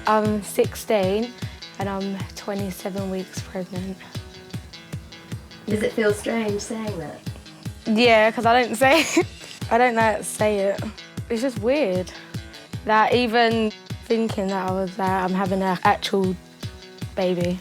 I'm 16 and I'm 27 weeks pregnant. Does it feel strange saying that? Yeah, because I don't say it. I don't know how to say it. It's just weird. That even thinking that I'm having an actual baby.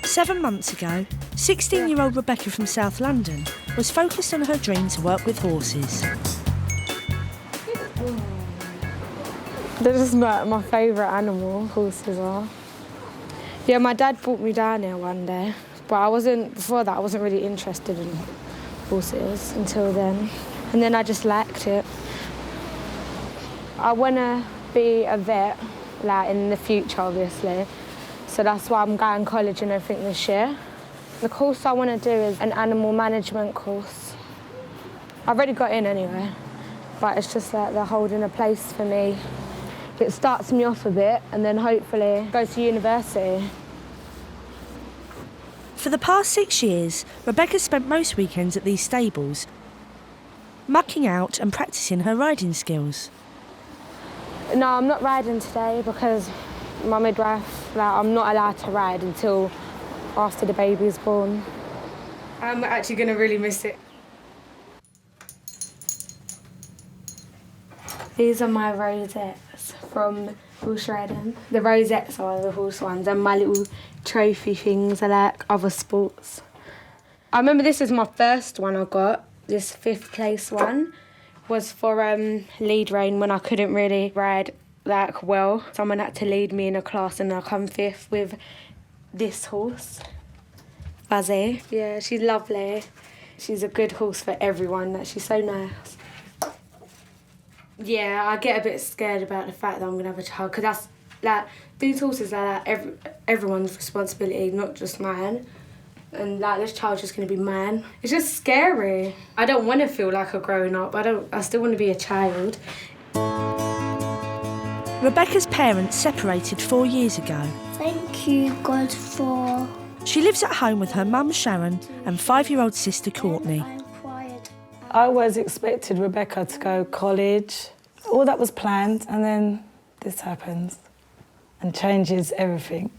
Seven months ago, 16-year-old Rebecca from South London was focused on her dream to work with horses. They're just my favourite animal, horses are. Yeah, my dad brought me down here one day, but before that I wasn't really interested in horses until then. And then I just liked it. I want to be a vet, like in the future, obviously. So that's why I'm going to college and everything this year. The course I want to do is an animal management course. I've already got in anyway, but it's just like they're holding a place for me. It starts me off a bit and then hopefully go to university. For the past 6 years, Rebecca spent most weekends at these stables, mucking out and practising her riding skills. No, I'm not riding today because my midwife, I'm not allowed to ride until after the baby's born. I'm actually going to really miss it. These are my rosettes from horse riding. The rosettes are the horse ones, and my little trophy things are like other sports. I remember this is my first one I got. This 5th place one was for lead rein when I couldn't really ride well. Someone had to lead me in a class and I come 5th with this horse, Buzzy. Yeah, she's lovely. She's a good horse for everyone. She's so nice. Yeah, I get a bit scared about the fact that I'm gonna have a child because these horses are everyone's responsibility, not just mine. And this child's just gonna be mine. It's just scary. I don't want to feel like a grown-up. I still want to be a child. Rebecca's parents separated 4 years ago. Thank you, God, for... She lives at home with her mum, Sharon, and 5-year-old sister, Courtney. I always expected Rebecca to go college. All that was planned, and then this happens and changes everything.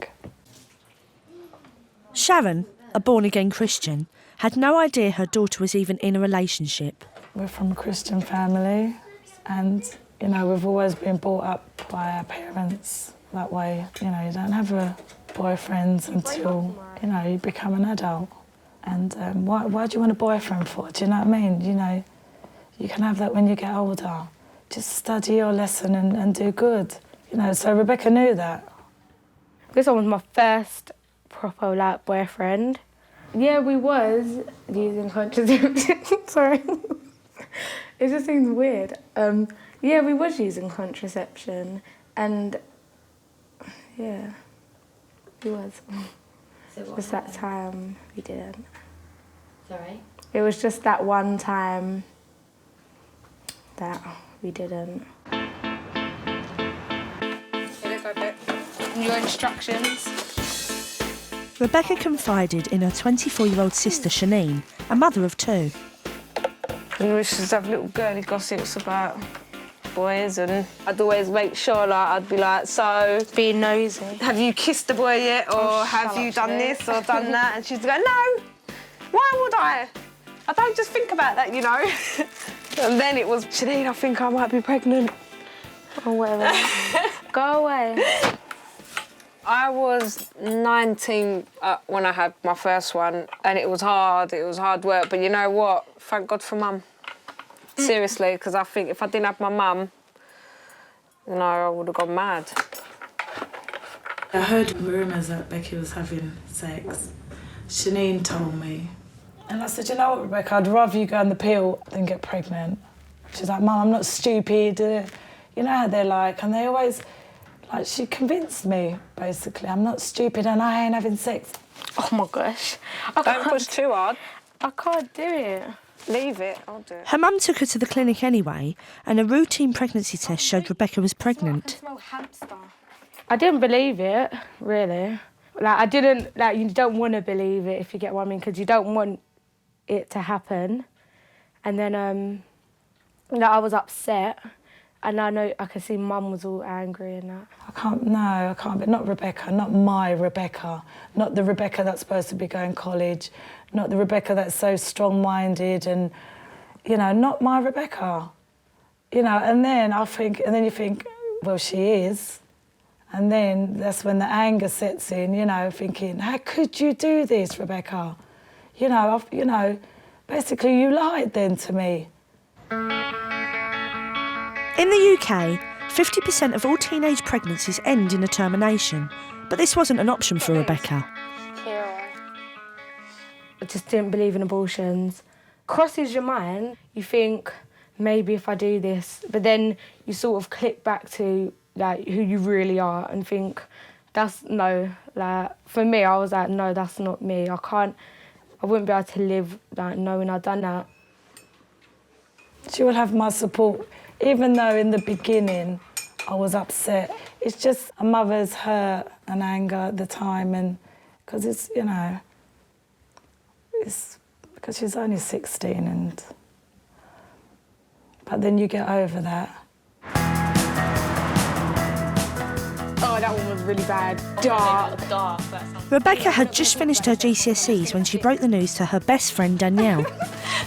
Sharon, a born-again Christian, had no idea her daughter was even in a relationship. We're from a Christian family, and, we've always been brought up by our parents that way. You don't have a boyfriend until, you become an adult. And why do you want a boyfriend for? Do you know what I mean? You can have that when you get older. Just study your lesson and do good. So Rebecca knew that. This one was my first proper boyfriend. Yeah, we was using contraception. Sorry. It just seems weird. Yeah, we was using contraception and yeah, we was. So what just that time we didn't. Sorry? It was just that one time that we didn't. Your instructions. Rebecca confided in her 24-year-old sister, Shanine, a mother of 2. We used to have little girly gossips about boys, and I'd always make sure, I'd be like, so... Being nosy. Have you kissed a boy yet, or have you done this or done that? And she'd go, no, why would I? I don't just think about that, And then it was, Shanine, I think I might be pregnant. Or whatever. Go away. I was 19 when I had my first one, and it was hard work, but you know what? Thank God for Mum. Seriously, because I think if I didn't have my mum, I would have gone mad. I heard rumours that Becky was having sex. Shanine told me. And I said, you know what, Rebecca, I'd rather you go on the pill than get pregnant. She's like, Mum, I'm not stupid. You know how they're like, and they always... she convinced me, basically. I'm not stupid and I ain't having sex. Oh, my gosh. Don't push too hard. I can't do it. Leave it, I'll do it. Her mum took her to the clinic anyway, and a routine pregnancy test showed Rebecca was pregnant. I didn't believe it, really. Like, I didn't, like, you don't want to believe it, if you get what I mean, because you don't want it to happen. And then, like, I was upset, and I could see Mum was all angry and that. I can't, but not Rebecca, not my Rebecca, not the Rebecca that's supposed to be going to college, not the Rebecca that's so strong-minded and, you know, not my Rebecca. You know, and then you think, well, she is. And then that's when the anger sets in, you know, thinking, how could you do this, Rebecca? You know, basically you lied then to me. In the UK, 50% of all teenage pregnancies end in a termination, but this wasn't an option for Rebecca. I just didn't believe in abortions. Crosses your mind, you think, maybe if I do this, but then you sort of click back to like who you really are and think, no, like for me, I was like, no, that's not me. I wouldn't be able to live like knowing I'd done that. She will have my support, even though in the beginning I was upset. It's just a mother's hurt and anger at the time, and because it's, you know, it's because she's only 16, but then you get over that. Oh, that one was really bad. Dark. Rebecca had just finished her GCSEs when she broke the news to her best friend Danielle.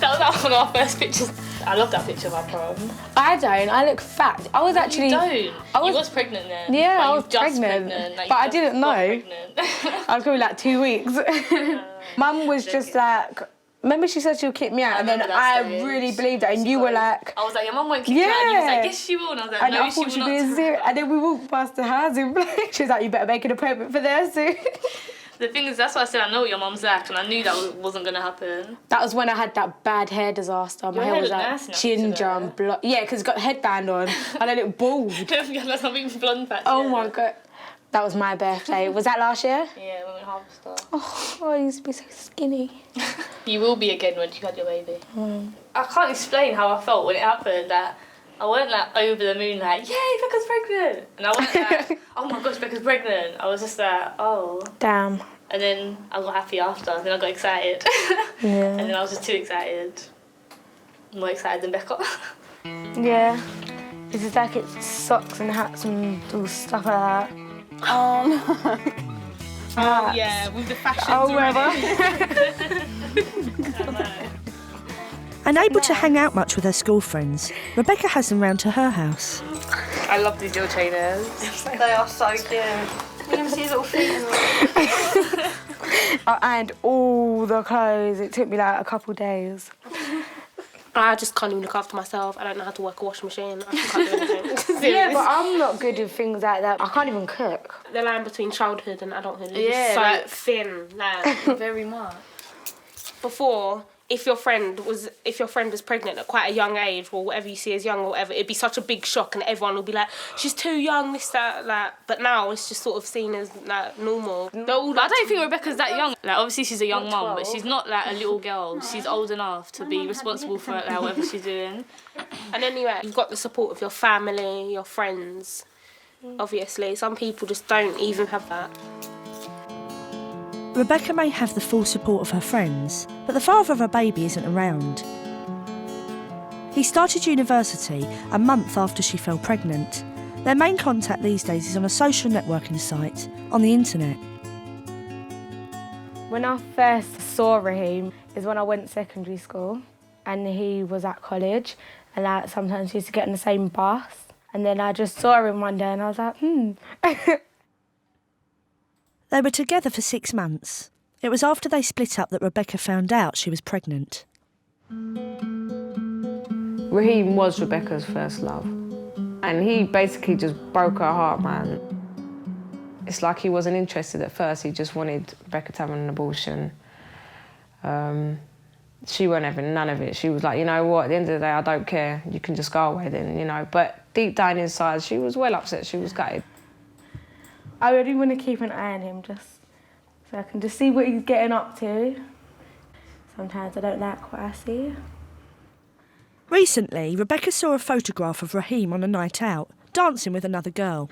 That was one of our first pictures. I love that picture of our prom. I don't. I look fat. I was actually. You don't. You was pregnant then. Yeah, like, I was pregnant. Like, but I didn't know. I was probably like 2 weeks. Mum was just like. Remember she said she'll kick me out, and then I really believed it, and you were like... I was like, your mum won't kick you out, and you was like, yes she will, and I was like, no, she will not. And then we walked past the house, and she was like, you better make an appointment for there soon. The thing is, that's why I said I know what your mum's like, and I knew that wasn't going to happen. That was when I had that bad hair disaster. My hair was like ginger and blonde. Yeah, because it's got a headband on, and I look bald. Don't forget, that's not even blonde patch. Oh my God. That was my birthday. Was that last year? Yeah, we went Harvester. Oh, I used to be so skinny. You will be again once you had your baby. I can't explain how I felt when it happened. That I weren't like over the moon like, yay, Becca's pregnant. And I wasn't like, oh my gosh, Becca's pregnant. I was just like, oh. Damn. And then I got happy after. Then I got excited. Yeah. And then I was just too excited. More excited than Becca. Yeah. It's just like it's socks and hats and all stuff like that. Oh no. Oh yeah, with the fashions already. Unable to hang out much with her school friends, Rebecca has them round to her house. I love these little trainers. They are so cute. You can see his little feet in them. I ironed all the clothes. It took me like a couple days. I just can't even look after myself. I don't know how to work a washing machine. I can't do anything. Yeah, but I'm not good with things like that. I can't even cook. The line between childhood and adulthood is Yeah, so like- thin. Like, Very much. before, if your friend was pregnant at quite a young age, or whatever you see as young or whatever, it'd be such a big shock, and everyone would be like, "She's too young, this, that, like." But now it's just sort of seen as like normal. I don't think Rebecca's that young. Like obviously she's a young mum, but she's not like a little girl. She's old enough to be responsible for like, whatever she's doing. And anyway, you've got the support of your family, your friends. Obviously, some people just don't even have that. Rebecca may have the full support of her friends, but the father of her baby isn't around. He started university a month after she fell pregnant. Their main contact these days is on a social networking site on the internet. When I first saw Raheem is when I went to secondary school, and he was at college, and like sometimes we used to get in the same bus, and then I just saw him one day and I was like, They were together for 6 months. It was after they split up that Rebecca found out she was pregnant. Raheem was Rebecca's first love. And he basically just broke her heart, man. It's like he wasn't interested at first. He just wanted Rebecca to have an abortion. She wasn't having none of it. She was like, you know what, at the end of the day, I don't care. You can just go away then, you know. But deep down inside, she was well upset. She was gutted. I really want to keep an eye on him, just so I can just see what he's getting up to. Sometimes I don't like what I see. Recently, Rebecca saw a photograph of Raheem on a night out, dancing with another girl.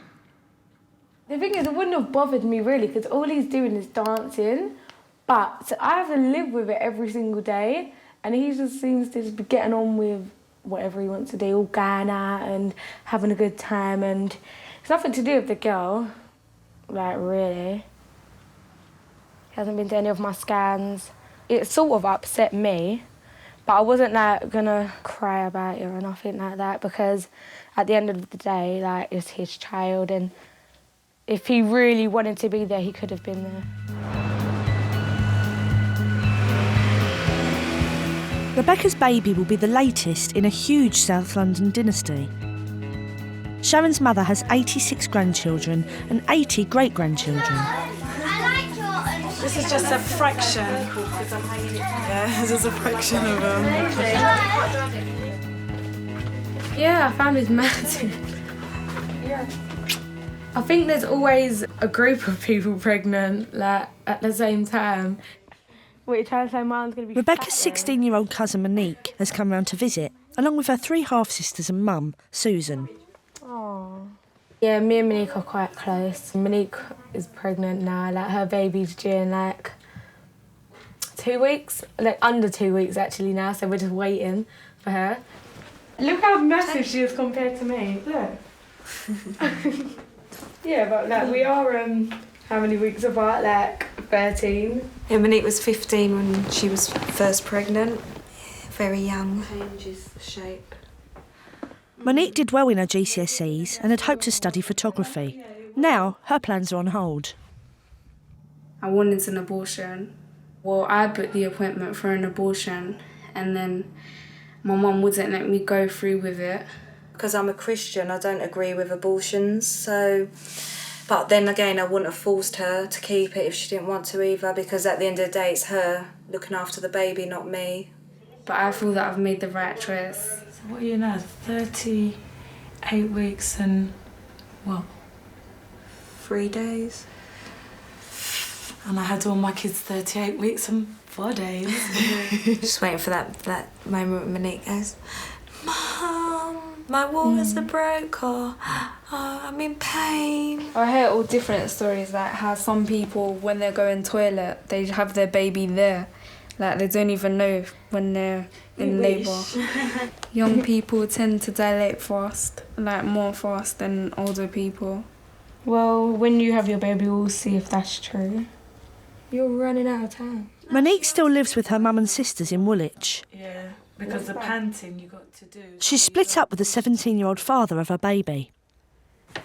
The thing is, it wouldn't have bothered me really because all he's doing is dancing, but I have to live with it every single day, and he just seems to just be getting on with whatever he wants to do, all going out and having a good time, and it's nothing to do with the girl, like really. He hasn't been to any of my scans. It sort of upset me, but I wasn't like gonna cry about it or nothing like that because at the end of the day, like, it's his child, and if he really wanted to be there, he could have been there. Rebecca's baby will be the latest in a huge South London dynasty. Sharon's mother has 86 grandchildren and 80 great-grandchildren. This is just a fraction. Yeah, this is a fraction of them. Yeah, our family's massive. Yeah. I think there's always a group of people pregnant, like, at the same time. What, you're trying to say Mine's going to be... Rebecca's 16-year-old cousin Monique has come round to visit, along with her 3 half-sisters and mum, Susan. Oh. Yeah, me and Monique are quite close. Monique is pregnant now, like, her baby's due in, like, 2 weeks. Like, under 2 weeks, actually, now, so we're just waiting for her. Look how massive she is compared to me. Look. Yeah, but, like, we are, how many weeks apart? Like, 13. Yeah, Monique was 15 when she was first pregnant. Very young. Changes the shape. Monique did well in her GCSEs and had hoped to study photography. Now, her plans are on hold. I wanted an abortion. Well, I booked the appointment for an abortion and then my mum wouldn't let me go through with it. Because I'm a Christian, I don't agree with abortions, so... But then again, I wouldn't have forced her to keep it if she didn't want to either, because at the end of the day, it's her looking after the baby, not me. But I feel that I've made the right choice. So what are you now, 38 weeks and what? 3 days. And I had all my kids 38 weeks and 4 days. Just waiting for that moment when Monique goes, Mum, my waters are broke, or I'm in pain. I hear all different stories, like how some people, when they go in toilet, they have their baby there. Like, they don't even know when they're in labour. Young people tend to dilate fast, like more fast than older people. Well, when you have your baby, we'll see if that's true. You're running out of time. Monique still lives with her mum and sisters in Woolwich. Yeah, because the panting you got to do. She's split up with the 17-year-old father of her baby.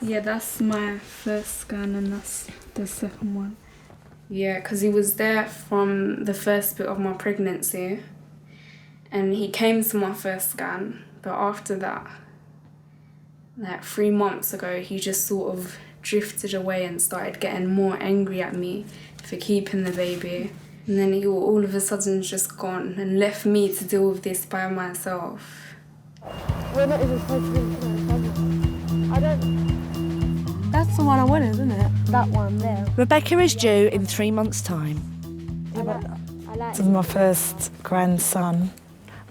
Yeah, that's my first scan and that's the second one. Yeah, because he was there from the first bit of my pregnancy and he came to my first scan, but after that, like 3 months ago, he just sort of drifted away and started getting more angry at me for keeping the baby. And then he all of a sudden just gone and left me to deal with this by myself. We're not even supposed to be I don't... That's the one I wanted, isn't it? That one there. Rebecca is due in 3 months' time. This is my first grandson,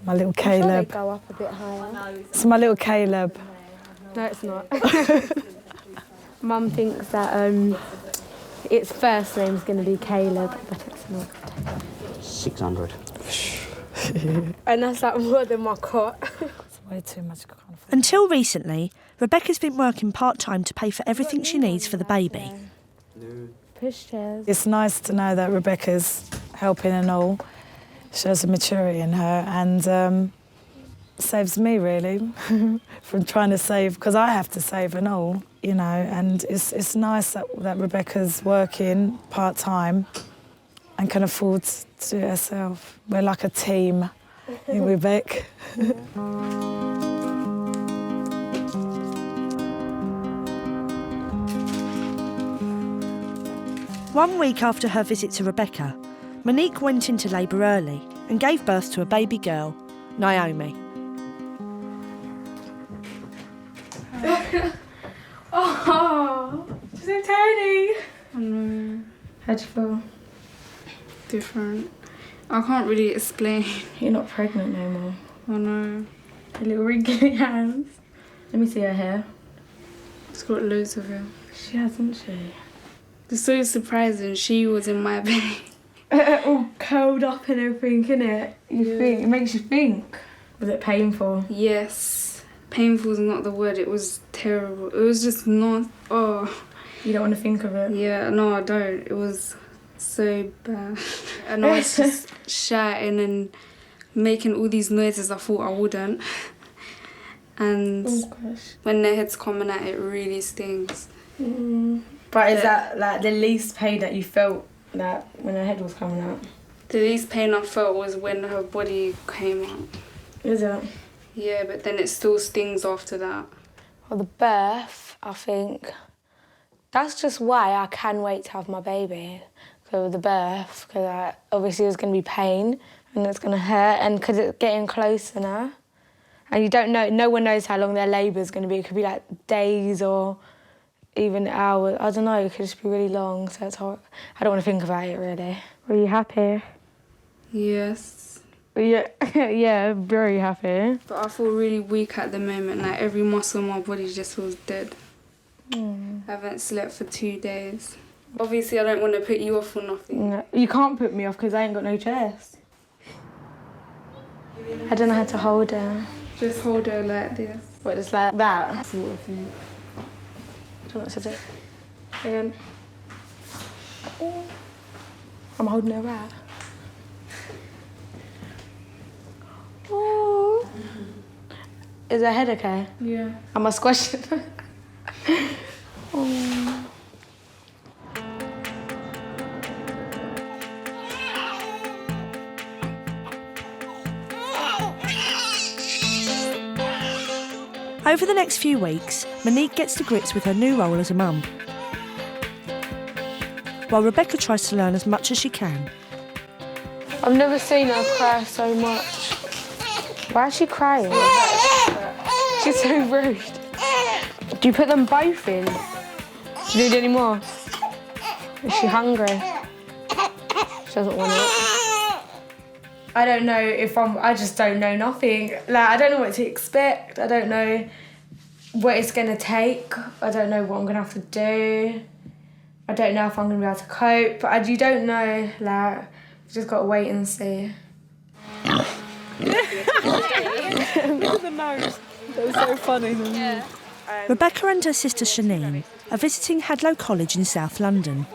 my little Caleb. Go up a bit higher. It's my little Caleb. No, it's not. Mum thinks that its first name's going to be Caleb, but it's not. 600. And that's like more than my cot. It's way too much. Until recently, Rebecca's been working part-time to pay for everything she needs for the baby. Pushchairs. It's nice to know that Rebecca's helping and all. Shows a maturity in her and saves me, really, from trying to save, because I have to save and all, you know, and it's nice that Rebecca's working part-time and can afford to do it herself. We're like a team, ain't we, Beck? One week after her visit to Rebecca, Monique went into labour early and gave birth to a baby girl, Naomi. Oh, she's so tiny. I know. How'd you feel? Different. I can't really explain. You're not pregnant no more. I know. Her little wrinkly hands. Let me see her hair. She's got loads of hair. She hasn't she? It's so surprising. She was in my belly. All curled up and everything, innit? It makes you think. Was it painful? Yes. Painful is not the word. It was terrible. It was just not... Oh. You don't want to think of it? Yeah, no, I don't. It was so bad. And I was just shouting and making all these noises I thought I wouldn't. And when their head's coming out, it really stings. But is that like the least pain that you felt like when her head was coming out? The least pain I felt was when her body came out. Is it? Yeah, but then it still stings after that. Well, the birth, I think, that's just why I can wait to have my baby. So the birth, because obviously there's going to be pain and it's going to hurt, and because it's getting closer now. And you don't know, no one knows how long their labour is going to be. It could be like days or even hours. I don't know, it could just be really long, so it's hard. I don't want to think about it, really. Were you happy? Yes. Yeah, yeah, very happy. But I feel really weak at the moment. Like every muscle in my body just feels dead. I haven't slept for 2 days. Obviously, I don't want to put you off or nothing. No, you can't put me off because I ain't got no chest. I don't know how to hold her. Just hold her like this. What, just like that? Sort of thing. I don't know what to do. Again. I'm holding her back. Oh. Is her head okay? Yeah. Am I squashing her? Oh. Over the next few weeks, Monique gets to grips with her new role as a mum, while Rebecca tries to learn as much as she can. I've never seen her cry so much. Why is she crying? She's so rude. Do you put them both in? Do you need any more? Is she hungry? She doesn't want it. I don't know if I just don't know nothing. Like, I don't know what to expect. I don't know what it's gonna take. I don't know what I'm gonna have to do. I don't know if I'm gonna be able to cope. But you don't know, like, you just gotta wait and see. Look at the nose. That was so funny. Yeah. Rebecca and her sister Shanine are visiting Hadlow College in South London.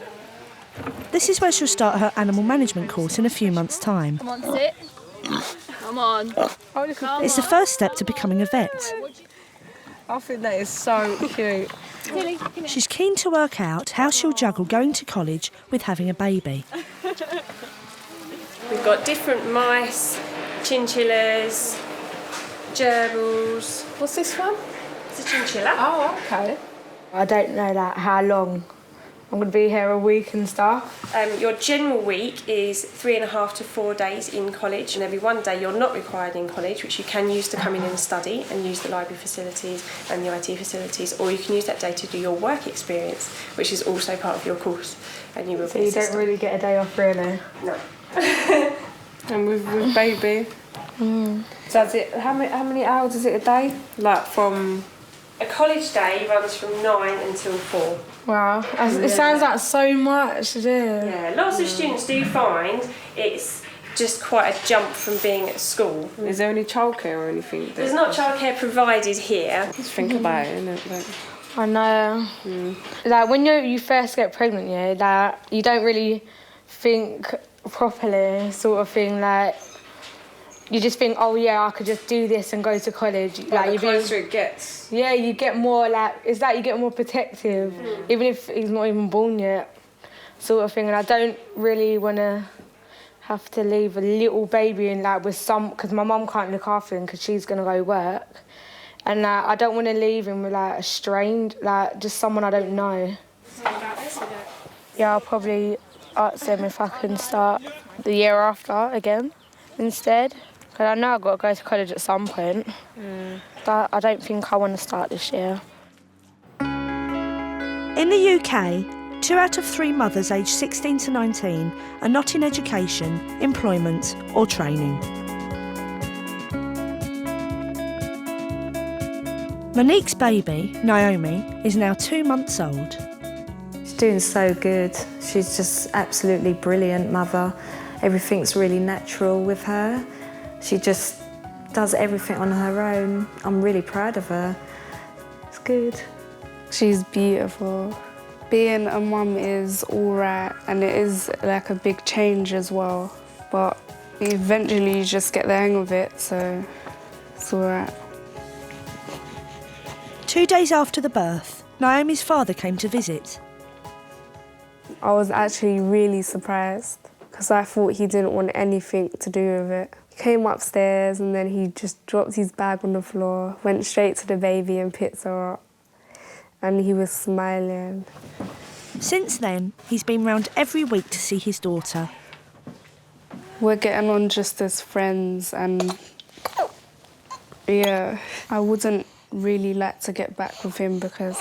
This is where she'll start her animal management course in a few months' time. Come on, sit. Come on. It's the first step to becoming a vet. I think that is so cute. She's keen to work out how she'll juggle going to college with having a baby. We've got different mice, chinchillas, gerbils. What's this one? It's a chinchilla. Oh, okay. I don't know how long I'm going to be here, a week and stuff. Your general week is 3.5 to 4 days in college, and every 1 day you're not required in college, which you can use to come in and study and use the library facilities and the IT facilities, or you can use that day to do your work experience, which is also part of your course. And you will. So you don't really get a day off, really? No. And with baby. So is it, how many hours is it a day? Like from... A college day runs from 9 until 4. Wow, it sounds like so much to do. Yeah, lots of students do find it's just quite a jump from being at school. Is there any childcare or anything? There's not childcare provided here. Just think about it, innit? I know. Like when you first get pregnant, yeah, like you don't really think properly, sort of thing. Like you just think, oh yeah, I could just do this and go to college. Like the closer it gets. Yeah, you get more it's like you get more protective, even if he's not even born yet, sort of thing. And I don't really want to have to leave a little baby in with because my mum can't look after him because she's gonna go work, and I don't want to leave him with a stranger, just someone I don't know. Yeah, I'll probably ask them if I can start the year after again instead. Because I know I've got to go to college at some point. But I don't think I want to start this year. In the UK, 2 out of 3 mothers aged 16 to 19 are not in education, employment or training. Monique's baby, Naomi, is now 2 months old. She's doing so good. She's just absolutely brilliant mother. Everything's really natural with her. She just does everything on her own. I'm really proud of her. It's good. She's beautiful. Being a mum is all right, and it is like a big change as well. But eventually you just get the hang of it, so it's all right. 2 days after the birth, Naomi's father came to visit. I was actually really surprised because I thought he didn't want anything to do with it. He came upstairs and then he just dropped his bag on the floor, went straight to the baby and picked her up. And he was smiling. Since then, he's been round every week to see his daughter. We're getting on just as friends, and yeah, I wouldn't really like to get back with him because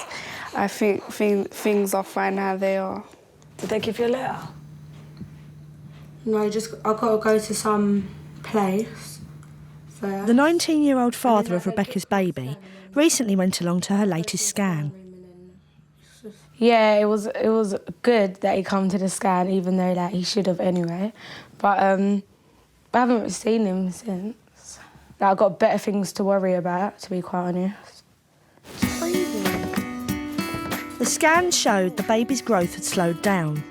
I think things are fine how they are. Did they give you a letter? No, I got to go to some place. The 19-year-old father of Rebecca's baby recently went along to her latest scan. Yeah, it was good that he come to the scan, even though he should have anyway. But I haven't seen him since. I've got better things to worry about, to be quite honest. The scan showed the baby's growth had slowed down.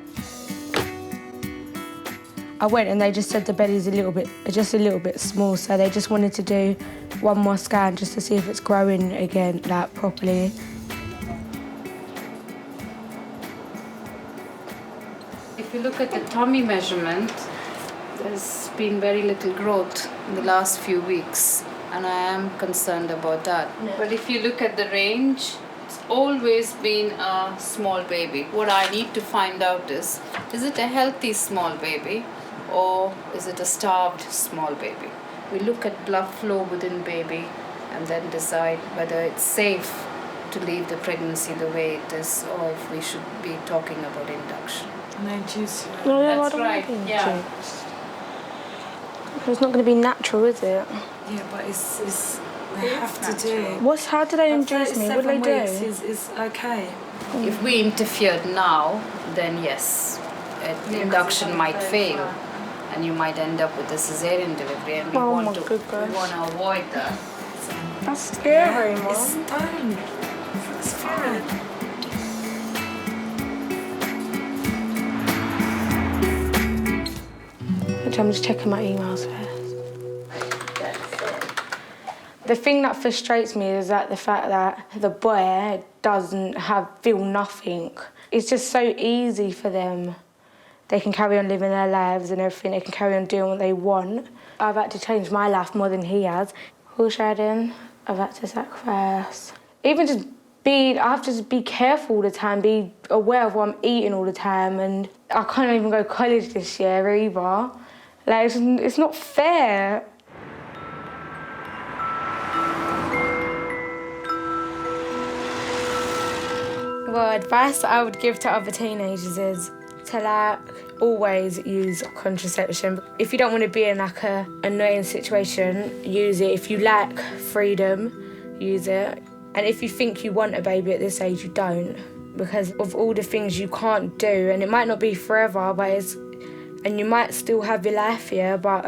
I went and they just said the belly's just a little bit small, so they just wanted to do one more scan just to see if it's growing again, properly. If you look at the tummy measurement, there's been very little growth in the last few weeks, and I am concerned about that. No. But if you look at the range, it's always been a small baby. What I need to find out is it a healthy small baby or is it a starved small baby? We look at blood flow within baby and then decide whether it's safe to leave the pregnancy the way it is or if we should be talking about induction. And then juice. No, That's I don't right, want yeah. It's not going to be natural, is it? Yeah, but it's they have to do it. How do they induce me? What do they do? Is okay. If we interfered now, then yes, induction might fail, and you might end up with a cesarean delivery, and we want to avoid that. That's scary, Mom. It's fine. I'm just checking my emails first. The thing that frustrates me is the fact that the boy doesn't feel nothing. It's just so easy for them. They can carry on living their lives and everything. They can carry on doing what they want. I've had to change my life more than he has. Horse shedding, I've had to sacrifice. Even I have to just be careful all the time, be aware of what I'm eating all the time, and I can't even go to college this year either. It's not fair. Well, advice I would give to other teenagers is to always use contraception. If you don't want to be in an annoying situation, use it. If you lack freedom, use it. And if you think you want a baby at this age, you don't, because of all the things you can't do, and it might not be forever, and you might still have your life here, but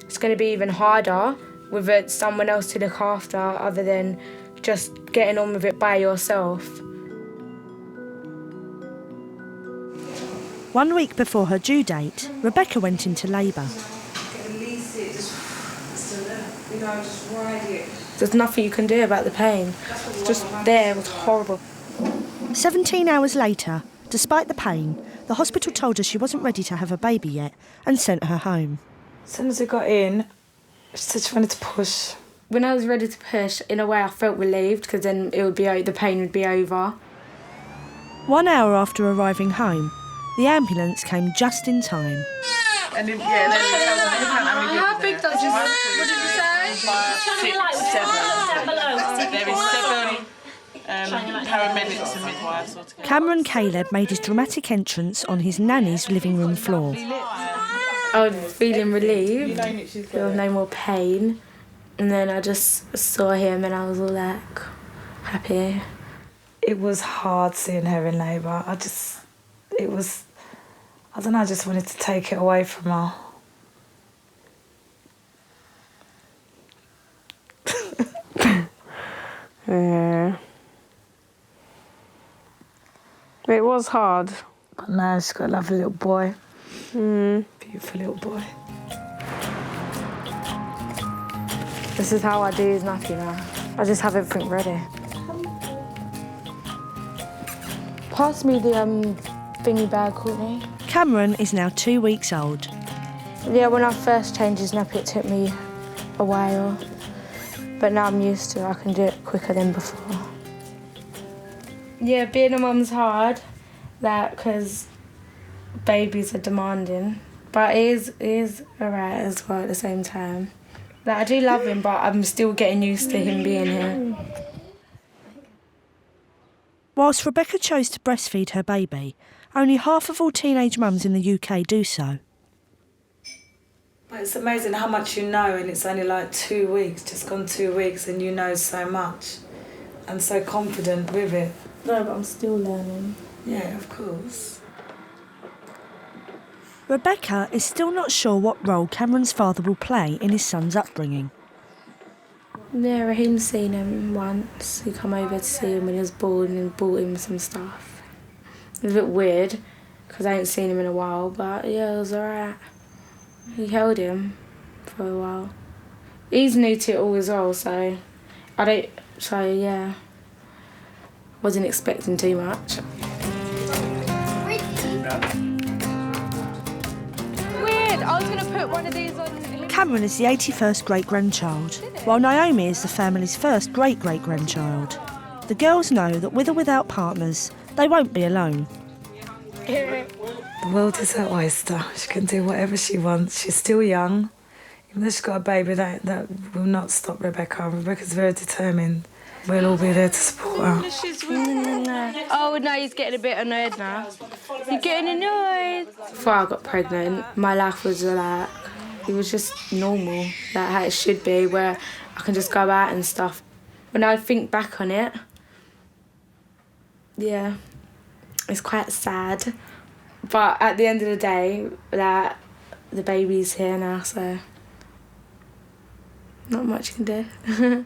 it's going to be even harder with someone else to look after other than just getting on with it by yourself. 1 week before her due date, Rebecca went into labour. There's nothing you can do about the pain. It's just there, it was horrible. 17 hours later, despite the pain, the hospital told her she wasn't ready to have a baby yet and sent her home. As soon as I got in, she said she wanted to push. When I was ready to push, in a way I felt relieved because then the pain would be over. 1 hour after arriving home, the ambulance came just in time. And then, how big does it? What did you say? 5, 6, 7. There is 7 paramedics and midwives altogether. Cameron Caleb made his dramatic entrance on his nanny's living room floor. I was feeling relieved. There was no more pain. And then I just saw him and I was all like happy. It was hard seeing her in labour. I just wanted to take it away from her. Yeah. It was hard. But now she's got a lovely little boy. Beautiful little boy. This is how I do nothing now. I just have everything ready. Pass me the thingy bag, Courtney. Cameron is now 2 weeks old. Yeah, when I first changed his nappy, it took me a while. But now I'm used to it. I can do it quicker than before. Yeah, being a mum's hard, because babies are demanding. But it is alright as well at the same time. I do love him, but I'm still getting used to him being here. Whilst Rebecca chose to breastfeed her baby, only half of all teenage mums in the UK do so. It's amazing how much you know, and it's only like 2 weeks, just gone 2 weeks, and you know so much. I'm so confident with it. No, but I'm still learning. Yeah, of course. Rebecca is still not sure what role Cameron's father will play in his son's upbringing. Yeah, Raheem's seen him once. He come over to see him when he was born and bought him some stuff. It was a bit weird, because I ain't seen him in a while, but yeah, it was alright. He held him for a while. He's new to it all as well, so yeah. Wasn't expecting too much. Weird, I was gonna put one of these on. Cameron is the 81st great-grandchild, while Naomi is the family's first great-great-grandchild. The girls know that with or without partners, they won't be alone. The world is her oyster. She can do whatever she wants. She's still young. Even though she's got a baby, that will not stop Rebecca. Rebecca's very determined. We'll all be there to support her. Oh, no, he's getting a bit annoyed now. You're getting annoyed. Before I got pregnant, my life was like, it was just normal, like how it should be, where I can just go out and stuff. When I think back on it, yeah, it's quite sad. But at the end of the day, like, the baby's here now, so not much you can do.